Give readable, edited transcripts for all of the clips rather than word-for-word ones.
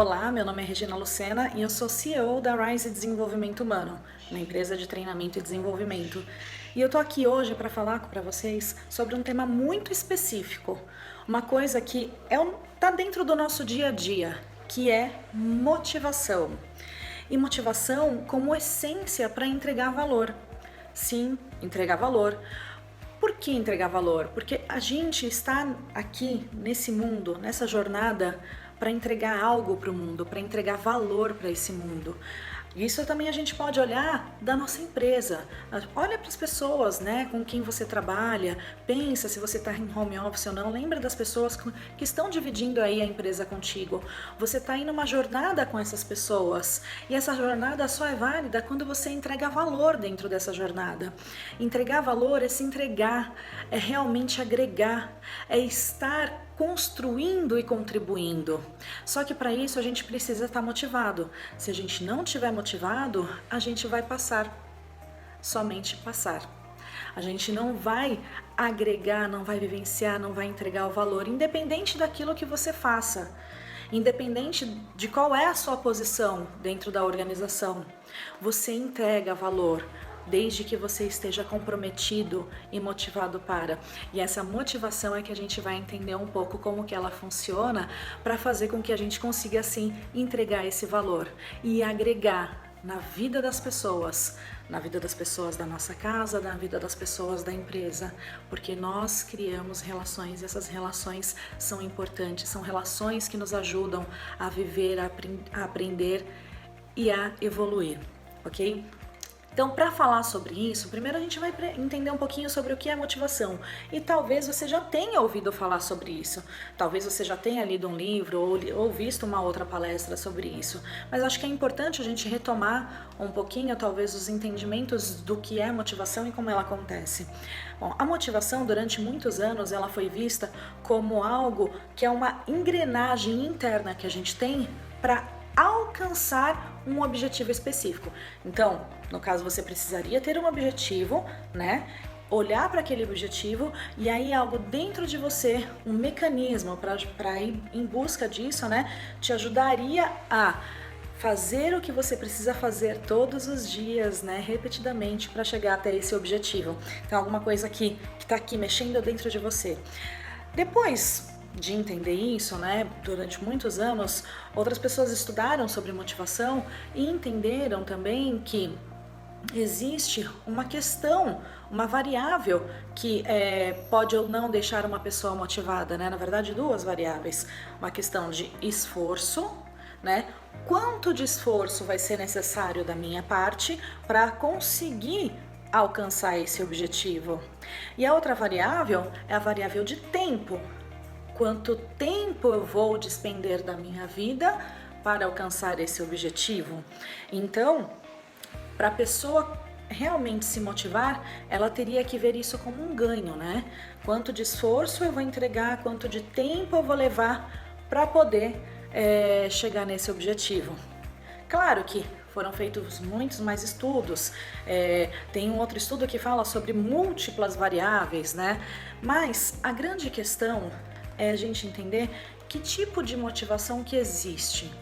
Olá, meu nome é Regina Lucena e eu sou CEO da Rise Desenvolvimento Humano, uma empresa de treinamento e desenvolvimento. E eu tô aqui hoje para falar para vocês sobre um tema muito específico, uma coisa que tá dentro do nosso dia a dia, que é motivação. E motivação como essência para entregar valor. Sim, entregar valor. Por que entregar valor? Porque a gente está aqui nesse mundo, nessa jornada, para entregar algo para o mundo, para entregar valor para esse mundo. Isso também a gente pode olhar da nossa empresa. Olha para as pessoas, né, com quem você trabalha, pensa se você está em home office ou não, lembra das pessoas que estão dividindo aí a empresa contigo. Você está aí numa jornada com essas pessoas e essa jornada só é válida quando você entrega valor dentro dessa jornada. Entregar valor é se entregar, é realmente agregar, é estar construindo e contribuindo. Só que para isso a gente precisa estar motivado. Se a gente não estiver motivado, a gente vai passar, somente passar. A gente não vai agregar, não vai vivenciar, não vai entregar o valor, independente daquilo que você faça, independente de qual é a sua posição dentro da organização. Você entrega valor, desde que você esteja comprometido e motivado para. E essa motivação é que a gente vai entender um pouco como que ela funciona para fazer com que a gente consiga assim entregar esse valor e agregar na vida das pessoas, na vida das pessoas da nossa casa, na vida das pessoas da empresa, porque nós criamos relações e essas relações são importantes, são relações que nos ajudam a viver, a aprender e a evoluir, ok? Então, para falar sobre isso, primeiro a gente vai entender um pouquinho sobre o que é motivação. E talvez você já tenha ouvido falar sobre isso. Talvez você já tenha lido um livro ou visto uma outra palestra sobre isso. Mas acho que é importante a gente retomar um pouquinho, talvez, os entendimentos do que é motivação e como ela acontece. Bom, a motivação, durante muitos anos, ela foi vista como algo que é uma engrenagem interna que a gente tem para alcançar um objetivo específico. Então, no caso, você precisaria ter um objetivo, né? Olhar para aquele objetivo e aí algo dentro de você, um mecanismo para ir em busca disso, né? Te ajudaria a fazer o que você precisa fazer todos os dias, né? Repetidamente para chegar até esse objetivo. Então, alguma coisa que está aqui mexendo dentro de você. Depois de entender isso, né, durante muitos anos, outras pessoas estudaram sobre motivação e entenderam também que existe uma questão, uma variável que pode ou não deixar uma pessoa motivada, né? Na verdade, duas variáveis. Uma questão de esforço, né? Quanto de esforço vai ser necessário da minha parte para conseguir alcançar esse objetivo? E a outra variável é a variável de tempo. Quanto tempo eu vou despender da minha vida para alcançar esse objetivo? Então, para a pessoa realmente se motivar, ela teria que ver isso como um ganho, né? Quanto de esforço eu vou entregar, quanto de tempo eu vou levar para poder chegar nesse objetivo. Claro que foram feitos muitos mais estudos, tem um outro estudo que fala sobre múltiplas variáveis, né? Mas a grande questão é a gente entender que tipo de motivação que existe.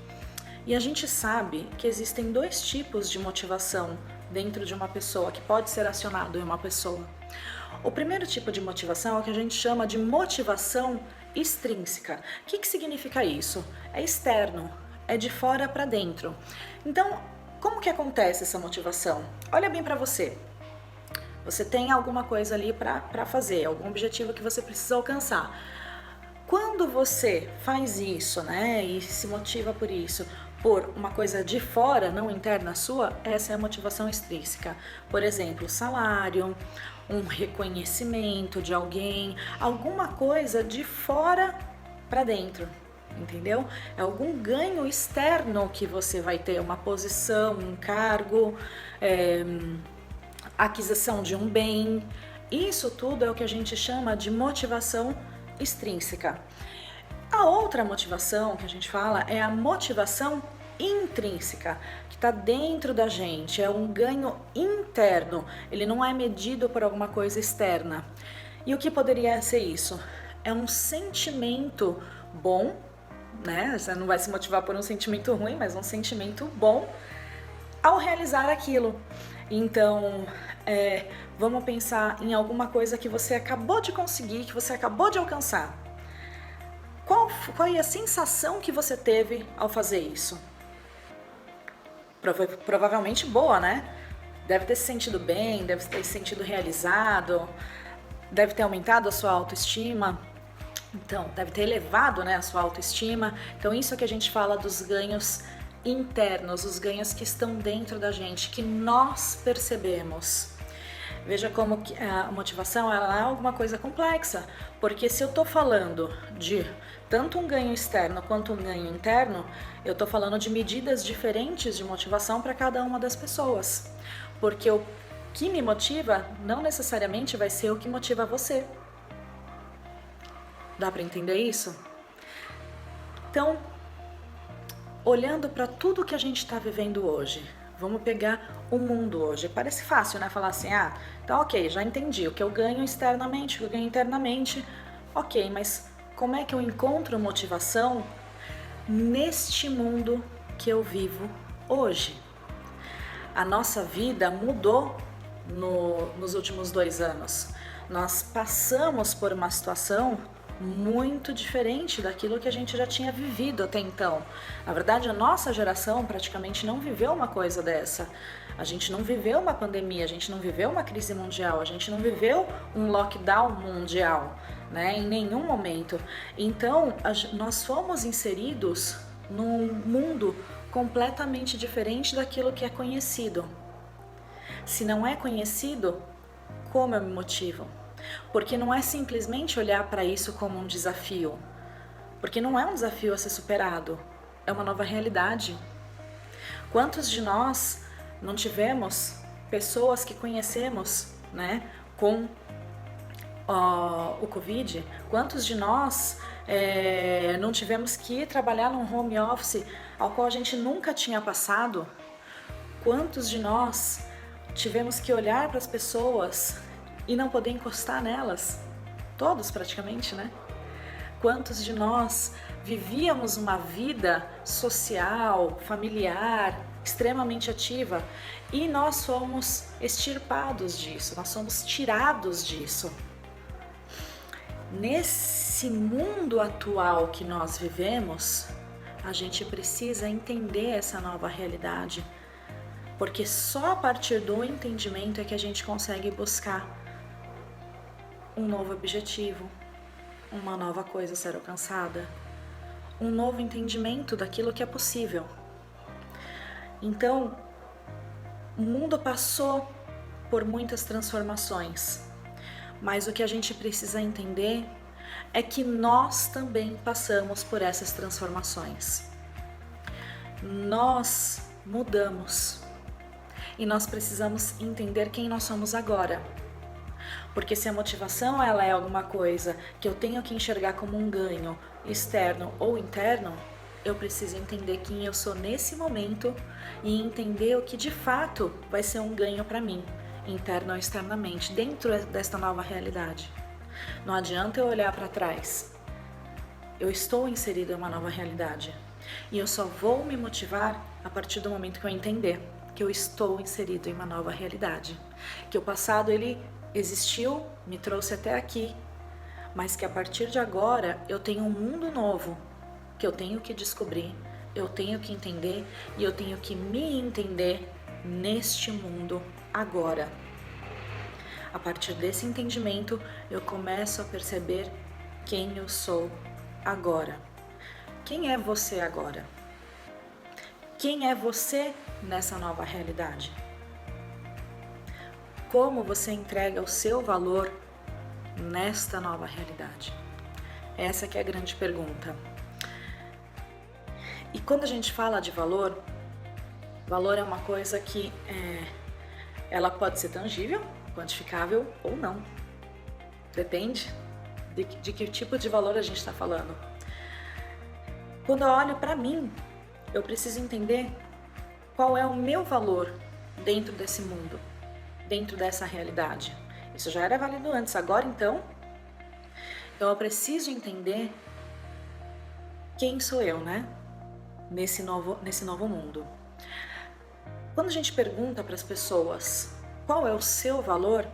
E a gente sabe que existem dois tipos de motivação dentro de uma pessoa, que pode ser acionado em uma pessoa. O primeiro tipo de motivação é o que a gente chama de motivação extrínseca. O que significa isso? É externo, é de fora para dentro. Então, como que acontece essa motivação? Olha bem para você. Você tem alguma coisa ali para fazer, algum objetivo que você precisa alcançar. Quando você faz isso, né, e se motiva por isso, por uma coisa de fora, não interna sua, essa é a motivação extrínseca. Por exemplo, salário, um reconhecimento de alguém, alguma coisa de fora para dentro, entendeu? É algum ganho externo que você vai ter, uma posição, um cargo, aquisição de um bem. Isso tudo é o que a gente chama de motivação extrínseca. A outra motivação que a gente fala é a motivação intrínseca, que está dentro da gente, é um ganho interno, ele não é medido por alguma coisa externa. E o que poderia ser isso? É um sentimento bom né? Você não vai se motivar por um sentimento ruim, mas um sentimento bom ao realizar aquilo. Então, vamos pensar em alguma coisa que você acabou de conseguir, que você acabou de alcançar. Qual foi a sensação que você teve ao fazer isso? Provavelmente boa, né? Deve ter se sentido bem, deve ter se sentido realizado, deve ter aumentado a sua autoestima. Então, deve ter elevado, né, a sua autoestima. Então, isso é que a gente fala dos ganhos internos, os ganhos que estão dentro da gente, que nós percebemos. Veja como que a motivação ela é alguma coisa complexa, porque se eu estou falando de tanto um ganho externo quanto um ganho interno, eu estou falando de medidas diferentes de motivação para cada uma das pessoas, porque o que me motiva não necessariamente vai ser o que motiva você. Dá para entender isso? Então, olhando para tudo que a gente está vivendo hoje, vamos pegar o mundo hoje. Parece fácil, né? Falar assim, então ok, já entendi o que eu ganho externamente, o que eu ganho internamente. Ok, mas como é que eu encontro motivação neste mundo que eu vivo hoje? A nossa vida mudou nos últimos 2 anos. Nós passamos por uma situação muito diferente daquilo que a gente já tinha vivido até então. Na verdade, a nossa geração praticamente não viveu uma coisa dessa. A gente não viveu uma pandemia, a gente não viveu uma crise mundial, a gente não viveu um lockdown mundial, né? Em nenhum momento. Então, nós fomos inseridos num mundo completamente diferente daquilo que é conhecido. Se não é conhecido, como eu me motivo? Porque não é simplesmente olhar para isso como um desafio, porque não é um desafio a ser superado, é uma nova realidade. Quantos de nós não tivemos pessoas que conhecemos, né, com o Covid? Quantos de nós não tivemos que ir trabalhar num home office ao qual a gente nunca tinha passado? Quantos de nós tivemos que olhar para as pessoas e não poder encostar nelas? Todos praticamente, né? Quantos de nós vivíamos uma vida social, familiar, extremamente ativa e nós fomos extirpados disso, nós somos tirados disso. Nesse mundo atual que nós vivemos, a gente precisa entender essa nova realidade, porque só a partir do entendimento é que a gente consegue buscar um novo objetivo, uma nova coisa a ser alcançada, um novo entendimento daquilo que é possível. Então, o mundo passou por muitas transformações, mas o que a gente precisa entender é que nós também passamos por essas transformações. Nós mudamos e nós precisamos entender quem nós somos agora. Porque se a motivação ela é alguma coisa que eu tenho que enxergar como um ganho externo ou interno, eu preciso entender quem eu sou nesse momento e entender o que de fato vai ser um ganho para mim, interno ou externamente, dentro desta nova realidade. Não adianta eu olhar para trás. Eu estou inserido em uma nova realidade e eu só vou me motivar a partir do momento que eu entender que eu estou inserido em uma nova realidade, que o passado ele existiu, me trouxe até aqui, mas que a partir de agora eu tenho um mundo novo que eu tenho que descobrir, eu tenho que entender e eu tenho que me entender neste mundo agora. A partir desse entendimento, eu começo a perceber quem eu sou agora. Quem é você agora? Quem é você nessa nova realidade? Como você entrega o seu valor nesta nova realidade? Essa que é a grande pergunta. E quando a gente fala de valor, valor é uma coisa que ela pode ser tangível, quantificável ou não. Depende de que tipo de valor a gente está falando. Quando eu olho para mim, eu preciso entender qual é o meu valor dentro desse mundo, dentro dessa realidade. Isso já era válido antes, agora então eu preciso entender quem sou eu, né? Nesse novo mundo. Quando a gente pergunta para as pessoas qual é o seu valor,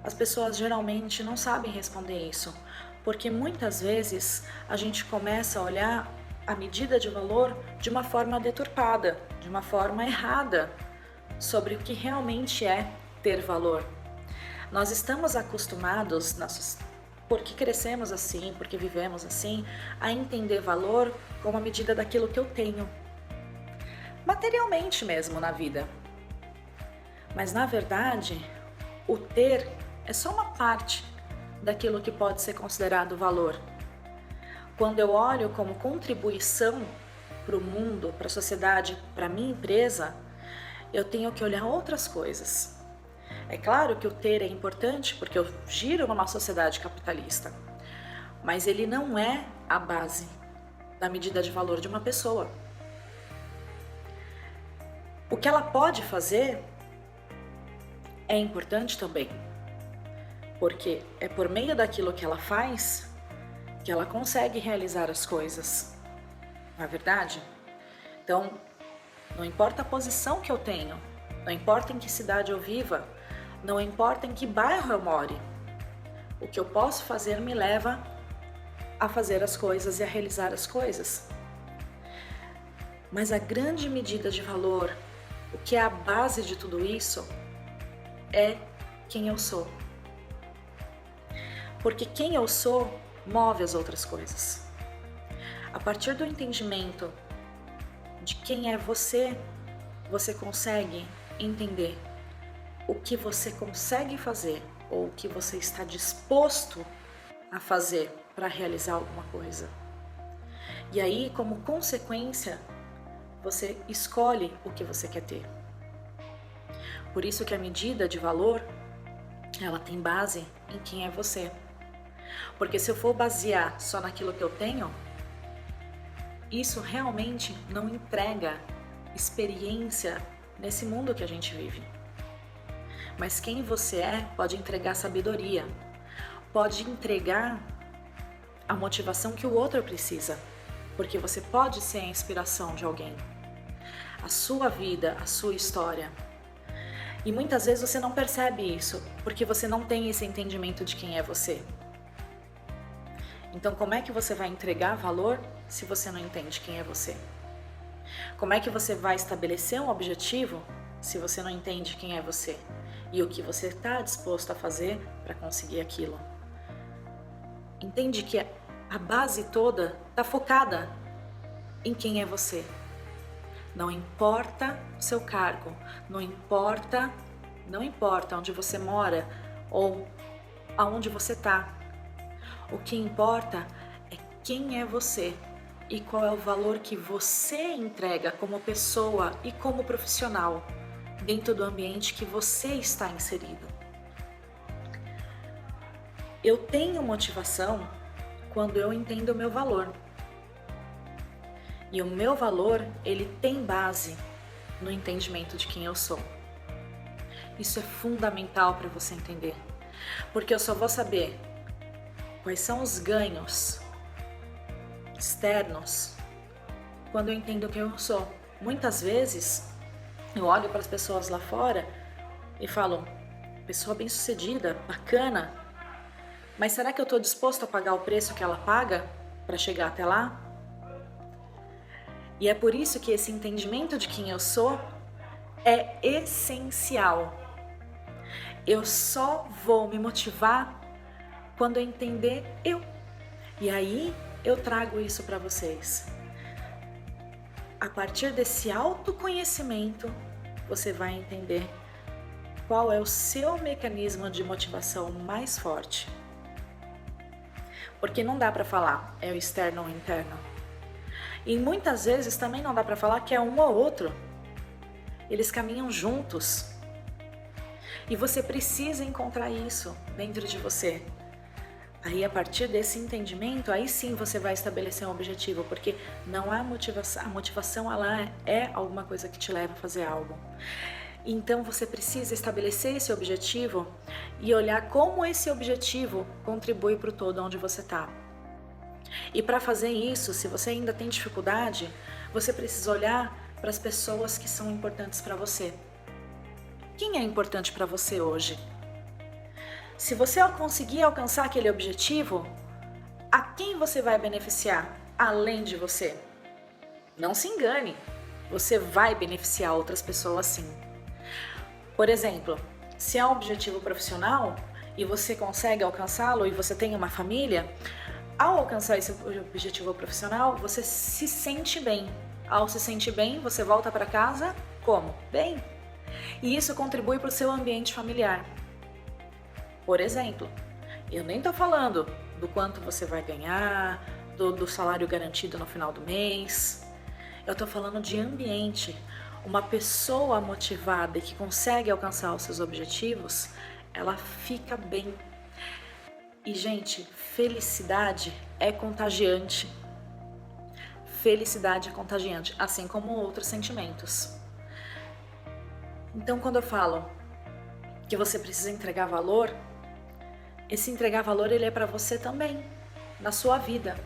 as pessoas geralmente não sabem responder isso, porque muitas vezes a gente começa a olhar a medida de valor de uma forma deturpada, de uma forma errada, sobre o que realmente é ter valor. Nós estamos acostumados, porque crescemos assim, porque vivemos assim, a entender valor como a medida daquilo que eu tenho, materialmente mesmo na vida. Mas na verdade, o ter é só uma parte daquilo que pode ser considerado valor. Quando eu olho como contribuição para o mundo, para a sociedade, para a minha empresa, eu tenho que olhar outras coisas. É claro que o ter é importante porque eu giro numa sociedade capitalista, mas ele não é a base da medida de valor de uma pessoa. O que ela pode fazer é importante também, porque é por meio daquilo que ela faz que ela consegue realizar as coisas, não é verdade? Então, não importa a posição que eu tenho, não importa em que cidade eu viva, não importa em que bairro eu more, o que eu posso fazer me leva a fazer as coisas e a realizar as coisas. Mas a grande medida de valor, o que é a base de tudo isso, é quem eu sou. Porque quem eu sou move as outras coisas. A partir do entendimento de quem é você, você consegue entender o que você consegue fazer ou o que você está disposto a fazer para realizar alguma coisa. E aí, como consequência, você escolhe o que você quer ter. Por isso que a medida de valor, ela tem base em quem é você. Porque se eu for basear só naquilo que eu tenho, isso realmente não entrega experiência nesse mundo que a gente vive. Mas quem você é pode entregar sabedoria, pode entregar a motivação que o outro precisa, porque você pode ser a inspiração de alguém, a sua vida, a sua história. E muitas vezes você não percebe isso, porque você não tem esse entendimento de quem é você. Então, como é que você vai entregar valor se você não entende quem é você? Como é que você vai estabelecer um objetivo se você não entende quem é você e o que você está disposto a fazer para conseguir aquilo? Entende que a base toda está focada em quem é você. Não importa o seu cargo, não importa onde você mora ou aonde você está. O que importa é quem é você e qual é o valor que você entrega como pessoa e como profissional dentro do ambiente que você está inserido. Eu tenho motivação quando eu entendo o meu valor. E o meu valor, ele tem base no entendimento de quem eu sou. Isso é fundamental para você entender, porque eu só vou saber quais são os ganhos externos quando eu entendo quem eu sou. Muitas vezes eu olho para as pessoas lá fora e falo, pessoa bem-sucedida, bacana, mas será que eu estou disposto a pagar o preço que ela paga para chegar até lá? E é por isso que esse entendimento de quem eu sou é essencial. Eu só vou me motivar quando eu entender eu. E aí eu trago isso para vocês. A partir desse autoconhecimento, você vai entender qual é o seu mecanismo de motivação mais forte. Porque não dá para falar é o externo ou o interno. E muitas vezes também não dá para falar que é um ou outro. Eles caminham juntos. E você precisa encontrar isso dentro de você. Aí, a partir desse entendimento, aí sim você vai estabelecer um objetivo, porque não há motivação. A motivação, ela é alguma coisa que te leva a fazer algo. Então, você precisa estabelecer esse objetivo e olhar como esse objetivo contribui para o todo onde você está. E para fazer isso, se você ainda tem dificuldade, você precisa olhar para as pessoas que são importantes para você. Quem é importante para você hoje? Se você conseguir alcançar aquele objetivo, a quem você vai beneficiar além de você? Não se engane, você vai beneficiar outras pessoas sim. Por exemplo, se é um objetivo profissional e você consegue alcançá-lo e você tem uma família, ao alcançar esse objetivo profissional, você se sente bem. Ao se sentir bem, você volta para casa como? Bem. E isso contribui para o seu ambiente familiar. Por exemplo, eu nem estou falando do quanto você vai ganhar, do salário garantido no final do mês. Eu estou falando de ambiente. Uma pessoa motivada e que consegue alcançar os seus objetivos, ela fica bem. E, gente, felicidade é contagiante. Felicidade é contagiante, assim como outros sentimentos. Então, quando eu falo que você precisa entregar valor, esse entregar valor ele é para você também, na sua vida.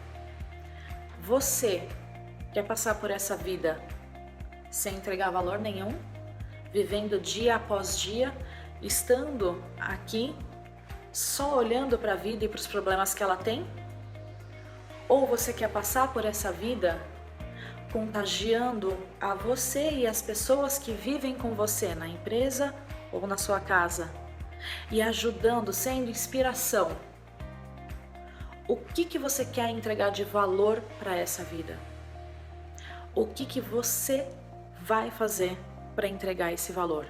Você quer passar por essa vida sem entregar valor nenhum, vivendo dia após dia, estando aqui só olhando para a vida e para os problemas que ela tem? Ou você quer passar por essa vida contagiando a você e as pessoas que vivem com você na empresa ou na sua casa e ajudando, sendo inspiração? O que você quer entregar de valor para essa vida? O que você vai fazer para entregar esse valor?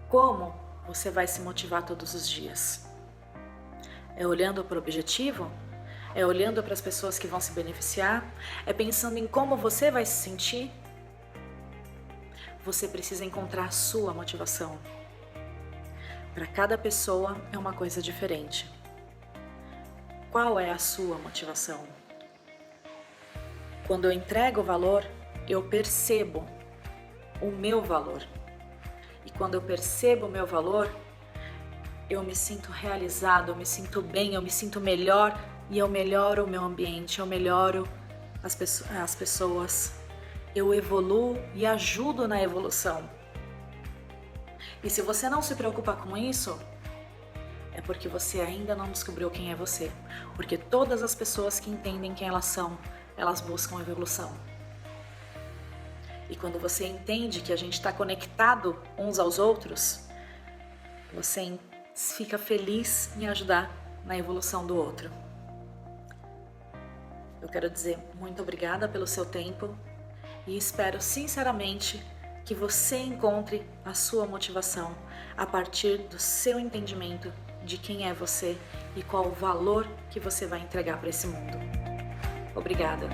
Como você vai se motivar todos os dias? É olhando para o objetivo? É olhando para as pessoas que vão se beneficiar? É pensando em como você vai se sentir? Você precisa encontrar a sua motivação. Para cada pessoa é uma coisa diferente. Qual é a sua motivação? Quando eu entrego valor, eu percebo o meu valor. E quando eu percebo o meu valor, eu me sinto realizado, eu me sinto bem, eu me sinto melhor e eu melhoro o meu ambiente, eu melhoro as pessoas, eu evoluo e ajudo na evolução. E se você não se preocupa com isso, é porque você ainda não descobriu quem é você. Porque todas as pessoas que entendem quem elas são, elas buscam evolução. E quando você entende que a gente está conectado uns aos outros, você fica feliz em ajudar na evolução do outro. Eu quero dizer muito obrigada pelo seu tempo e espero sinceramente que você encontre a sua motivação a partir do seu entendimento de quem é você e qual o valor que você vai entregar para esse mundo. Obrigada!